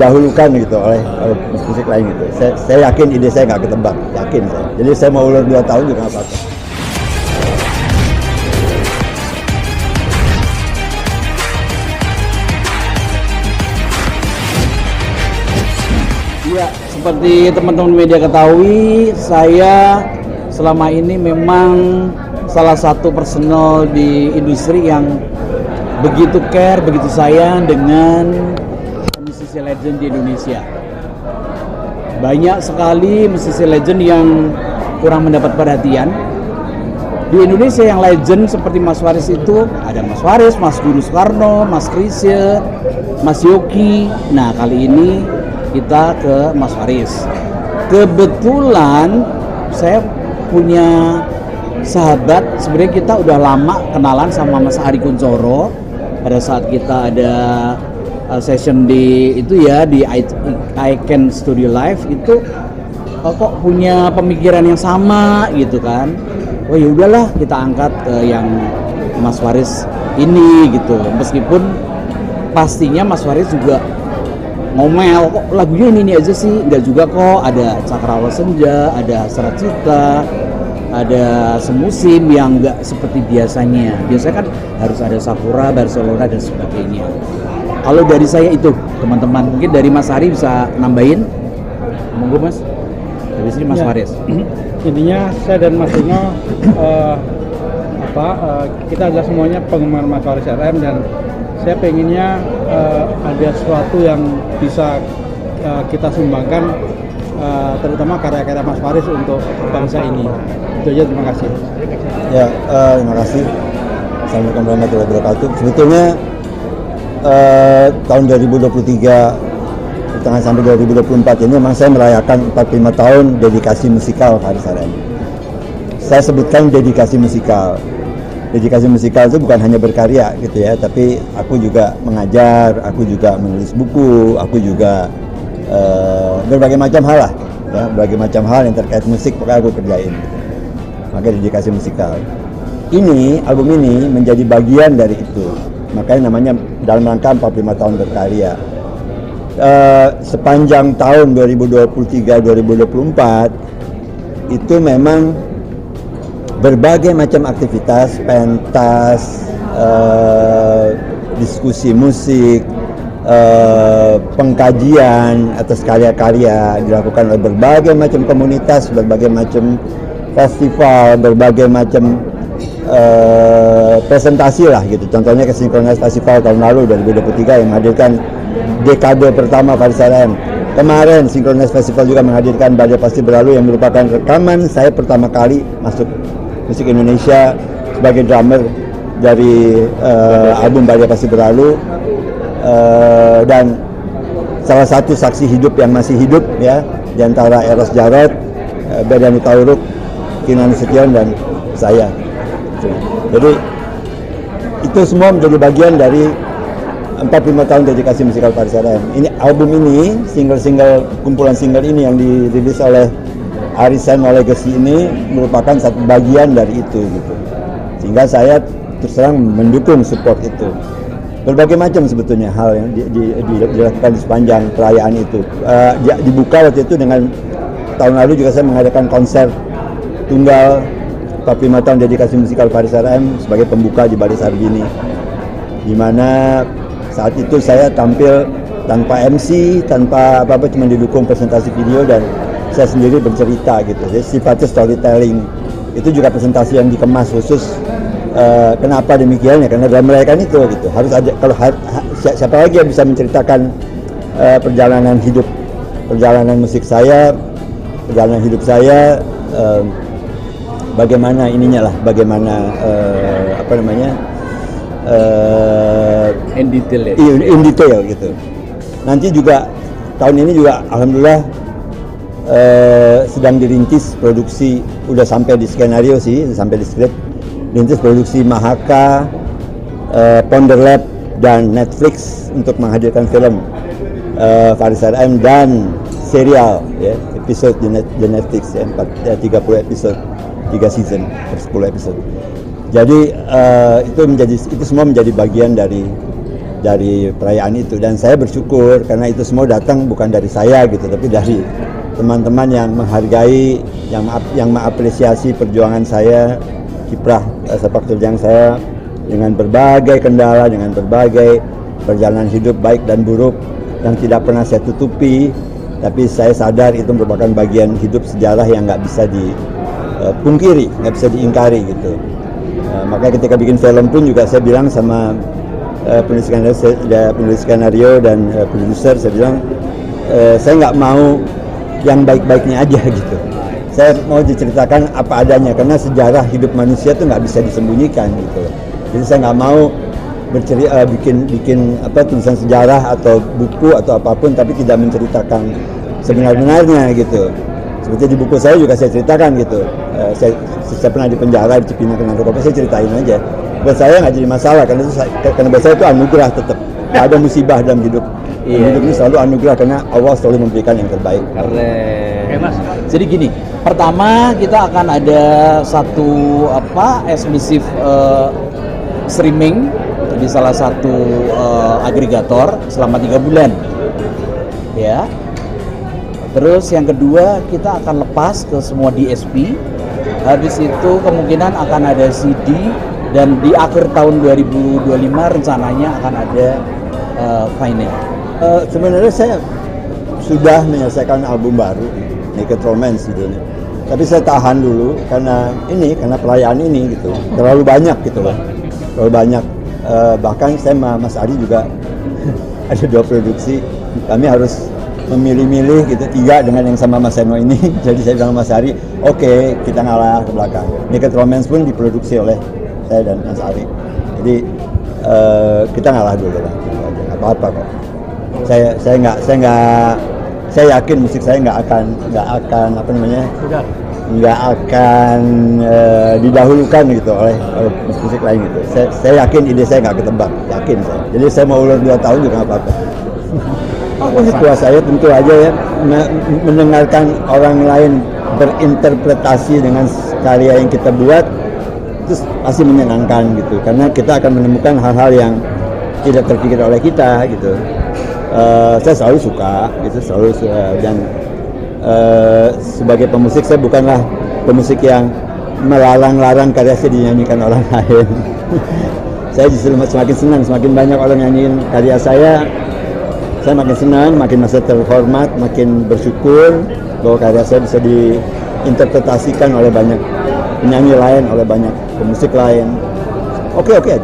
didahulukan gitu oleh musik lain gitu. Saya yakin ide saya nggak ketebak, yakin saya. Jadi saya mau ulur 2 tahun juga nggak apa-apa. Ya, seperti teman-teman media ketahui, saya selama ini memang salah satu personel di industri yang begitu care, begitu sayang dengan musisi legend di Indonesia. Banyak sekali musisi legend yang kurang mendapat perhatian. Di Indonesia yang legend seperti Mas Waris itu ada Mas Waris, Mas Guru Soekarno, Mas Chrisye, Mas Yoki. Nah, kali ini kita ke Mas Waris. Kebetulan saya punya sahabat, sebenarnya kita udah lama kenalan sama Mas Ari Kuncoro pada saat kita ada session di itu ya di Icon Studio Live itu kok punya pemikiran yang sama gitu kan. Oh ya udahlah kita angkat yang Mas Waris ini gitu. Meskipun pastinya Mas Waris juga ngomel, kok lagunya ini aja sih, enggak juga kok, ada Cakrawala Senja, ada Serat Cita, ada Semusim yang enggak seperti biasanya. Biasanya kan harus ada Sakura, Barcelona dan sebagainya. Kalau dari saya itu teman-teman, mungkin dari Mas Ari bisa nambahin, monggo Mas. Dari sini Mas Waris. Intinya saya dan Mas Dino kita adalah semuanya penggemar Mas Waris RM dan saya pengennya ada sesuatu yang bisa kita sumbangkan terutama karya-karya Mas Waris untuk bangsa ini. Itu aja, terima kasih. Ya, terima kasih. Assalamualaikum warahmatullahi wabarakatuh. Sebetulnya tahun 2023 tengah sampai 2024 ini memang saya merayakan 45 tahun dedikasi musikal Faris RM. Saya sebutkan dedikasi musikal. Dedikasi musikal itu bukan hanya berkarya gitu ya, tapi aku juga mengajar, aku juga menulis buku, aku juga berbagai macam hal lah, ya, berbagai macam hal yang terkait musik pokoknya aku kerjain. Maka dedikasi musikal. Ini album ini menjadi bagian dari itu. Makanya namanya dalam rangka 45 tahun berkarya. Sepanjang tahun 2023-2024 itu memang berbagai macam aktivitas, pentas, diskusi musik, pengkajian atas karya-karya dilakukan oleh berbagai macam komunitas, berbagai macam festival, berbagai macam presentasi lah gitu. Contohnya ke Synchronize Festival tahun lalu 2023 yang menghadirkan dekade pertama Faris RM. Kemarin Synchronize Festival juga menghadirkan Badai Pasti Berlalu yang merupakan rekaman saya pertama kali masuk musik Indonesia sebagai drummer dari album Badai Pasti Berlalu, dan salah satu saksi hidup yang masih hidup ya di antara Eros Jarot, Bedani Tauruk, Kinan Setion dan saya. Jadi itu semua menjadi bagian dari 45 tahun dedikasi musikal Faris RM. Ini album ini, single-single, kumpulan single ini yang dirilis oleh Arisan Legacy ini merupakan satu bagian dari itu gitu. Sehingga saya terus terang mendukung support itu. Berbagai macam sebetulnya hal yang dilakukan di sepanjang perayaan itu. Dibuka waktu itu dengan tahun lalu juga saya mengadakan konser tunggal 45 tahun dedikasi musikal Faris RM sebagai pembuka di Balai Sarbini, di mana saat itu saya tampil tanpa MC, tanpa apa-apa, cuma didukung presentasi video dan saya sendiri bercerita gitu. Jadi sifatnya storytelling. Itu juga presentasi yang dikemas khusus. Kenapa demikian ya? Karena dalam merayakan itu gitu. Harus ada, kalau siapa lagi yang bisa menceritakan perjalanan hidup, perjalanan musik saya, perjalanan hidup saya, bagaimana ininya lah, bagaimana in detail ya? In detail gitu. Nanti juga tahun ini juga alhamdulillah sedang dirintis produksi, udah sampai di skenario sih, sampai di skrip, dirintis produksi Mahaka, Ponder Lab dan Netflix untuk menghadirkan film Faris RM dan serial ya, episode di Netflix ya, 30 episode, 3 season, 10 episode. Jadi itu semua menjadi bagian dari dari perayaan itu, dan saya bersyukur karena itu semua datang bukan dari saya gitu, tapi dari teman-teman yang menghargai, yang mengapresiasi perjuangan saya, kiprah sepak terjang saya dengan berbagai kendala, dengan berbagai perjalanan hidup baik dan buruk yang tidak pernah saya tutupi, tapi saya sadar itu merupakan bagian hidup sejarah yang nggak bisa dipungkiri, nggak bisa diingkari gitu. Makanya ketika bikin film pun juga saya bilang sama penulis skenario dan produser, saya bilang saya nggak mau yang baik-baiknya aja gitu. Saya mau diceritakan apa adanya, karena sejarah hidup manusia itu nggak bisa disembunyikan gitu. Jadi saya nggak mau bikin tulisan sejarah atau buku atau apapun tapi tidak menceritakan sebenar-benarnya gitu. Seperti di buku saya juga saya ceritakan gitu. Saya pernah di penjara di Cipinang kena narkoba, saya ceritain aja. Buat saya nggak jadi masalah karena buat saya itu anugerah tetap. Nggak ada musibah dalam hidup. Hidup ini selalu anugerah karena Allah selalu memberikan yang terbaik. Keren. Mas. Jadi gini, pertama kita akan ada satu eksklusif streaming di salah satu agregator selama 3 bulan. Ya. Terus yang kedua kita akan lepas ke semua DSP. Habis itu kemungkinan akan ada CD, dan di akhir tahun 2025 rencananya akan ada vinyl. Sebenarnya saya sudah menyelesaikan album baru, Naked Romance gitu. Tapi saya tahan dulu karena perayaan ini gitu. Terlalu banyak gitu loh. Terlalu banyak. Bahkan saya sama Mas Ari juga ada 2 produksi. Kami harus memilih-milih gitu, 3 dengan yang sama Mas Seno ini. Jadi saya bilang Mas Ari, oke, kita ngalah ke belakang. Naked Romance pun diproduksi oleh saya dan Mas Ari. Jadi kita ngalah dulu lah, nggak apa-apa kok. Saya yakin musik saya nggak akan nggak akan didahulukan gitu oleh musik lain gitu. Saya yakin ide saya nggak ketebak, yakin saya. Jadi saya mau ulur 2 tahun juga nggak apa-apa. Kuasa saya tentu aja ya mendengarkan orang lain berinterpretasi dengan karya yang kita buat itu pasti menyenangkan gitu, karena kita akan menemukan hal-hal yang tidak terpikir oleh kita gitu. Saya selalu suka gitu, dan sebagai pemusik saya bukanlah pemusik yang melarang-larang karya saya dinyanyikan orang lain. Saya justru semakin senang, semakin banyak orang nyanyiin karya saya makin senang, makin merasa terhormat, makin bersyukur bahwa karya saya bisa diinterpretasikan oleh banyak penyanyi lain, oleh banyak pemusik lain. Oke aja.